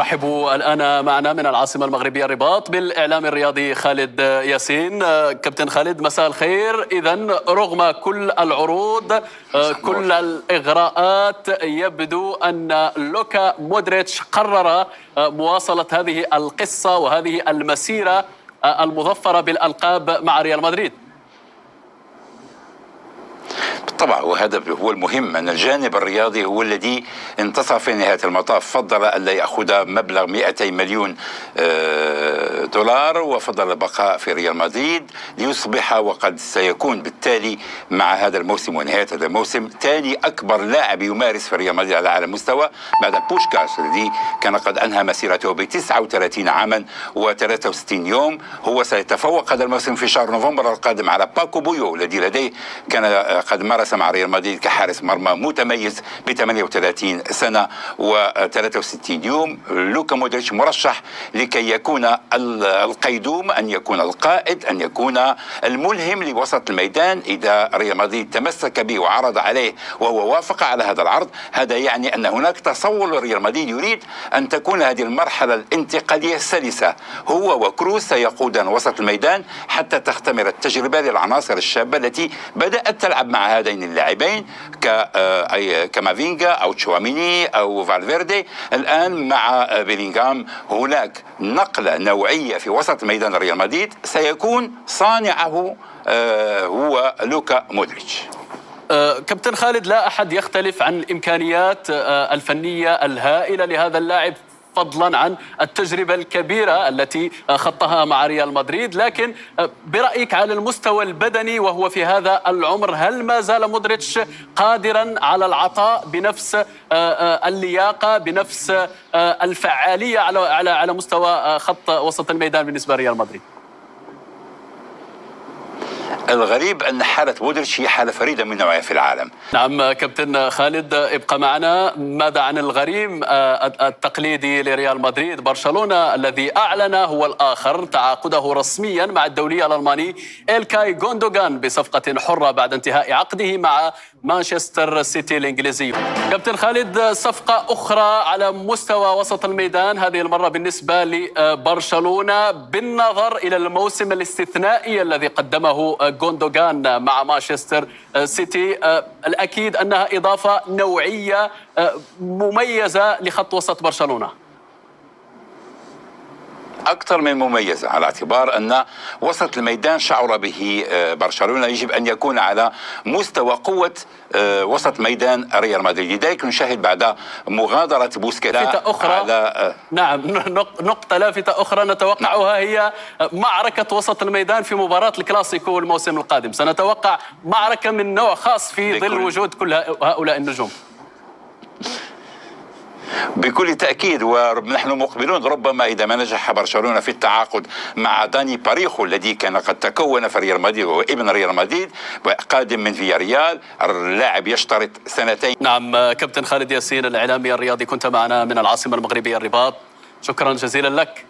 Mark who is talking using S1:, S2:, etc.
S1: نرحب الآن معنا من العاصمة المغربية الرباط بالإعلام الرياضي خالد ياسين. كابتن خالد، مساء الخير. إذن رغم كل العروض، كل الإغراءات، يبدو أن لوكا مودريتش قرر مواصلة هذه القصة وهذه المسيرة المظفرة بالألقاب مع ريال مدريد.
S2: بالطبع، وهذا هو المهم، أن الجانب الرياضي هو الذي انتصر في نهاية المطاف. فضل ألا يأخذ مبلغ 200 مليون دولار، وفضل البقاء في ريال مدريد ليصبح، وقد سيكون بالتالي مع هذا الموسم ونهاية هذا الموسم، ثاني أكبر لاعب يمارس في ريال مدريد على أعلى مستوى بعد بوشكاش الذي كان قد أنهى مسيرته ب 39 عاما و63 يوم. هو سيتفوق هذا الموسم في شهر نوفمبر القادم على باكو بويو الذي لديه كان قد مارس مع ريال مدريد كحارس مرمى متميز ب 38 سنة و63 يوم. لوكا مودريتش مرشح لكي يكون القيدوم، أن يكون القائد، أن يكون الملهم لوسط الميدان. إذا ريال مدريد تمسك به وعرض عليه وهو وافق على هذا العرض، هذا يعني أن هناك تصور لريال مدريد يريد أن تكون هذه المرحلة الانتقالية سلسة. هو وكروس سيقودان وسط الميدان حتى تختمر التجربة للعناصر الشابة التي بدأت تلعب مع هذين اللاعبين كمافينغا أو تشواميني أو فالفيردي. الآن مع بيلينغهام هناك نقلة نوعية في وسط ميدان ريال مدريد سيكون صانعه هو لوكا مودريتش.
S1: كابتن خالد، لا أحد يختلف عن الإمكانيات الفنية الهائلة لهذا اللاعب، فضلا عن التجربة الكبيرة التي خطها مع ريال مدريد، لكن برأيك على المستوى البدني وهو في هذا العمر، هل ما زال مودريتش قادرا على العطاء بنفس اللياقة، بنفس الفعالية على مستوى خط وسط الميدان بالنسبة لريال مدريد؟
S2: الغريب أن حالة مودريتش هي حالة فريدة من نوعها في العالم.
S1: نعم كابتن خالد، ابقى معنا. ماذا عن الغريم التقليدي لريال مدريد؟ برشلونة الذي أعلن هو الآخر تعاقده رسميا مع الدولي الألماني إلكاي غوندوغان بصفقة حرة بعد انتهاء عقده مع مانشستر سيتي الإنجليزي. كابتن خالد، صفقة أخرى على مستوى وسط الميدان، هذه المرة بالنسبة لبرشلونة، بالنظر إلى الموسم الاستثنائي الذي قدمه غوندوغان مع مانشستر سيتي. الأكيد أنها إضافة نوعية مميزة لخط وسط برشلونة.
S2: أكثر من مميزة، على اعتبار أن وسط الميدان شعر به برشلونة يجب أن يكون على مستوى قوة وسط ميدان ريال مدريد. لذلك نشاهد بعد مغادرة بوسكيتا
S1: أخرى على نعم، نقطة لافتة أخرى نتوقعها هي معركة وسط الميدان في مباراة الكلاسيكو الموسم القادم. سنتوقع معركة من نوع خاص في ظل وجود كل هؤلاء النجوم.
S2: بكل تأكيد، ونحن مقبلون ربما إذا ما نجح برشلونة في التعاقد مع داني باريخو الذي كان قد تكون في ريال مدريد وهو ابن ريال مدريد قادم من فياريال. اللاعب يشترط 2
S1: نعم كابتن خالد ياسين، الإعلامي الرياضي، كنت معنا من العاصمة المغربية الرباط. شكرا جزيلا لك.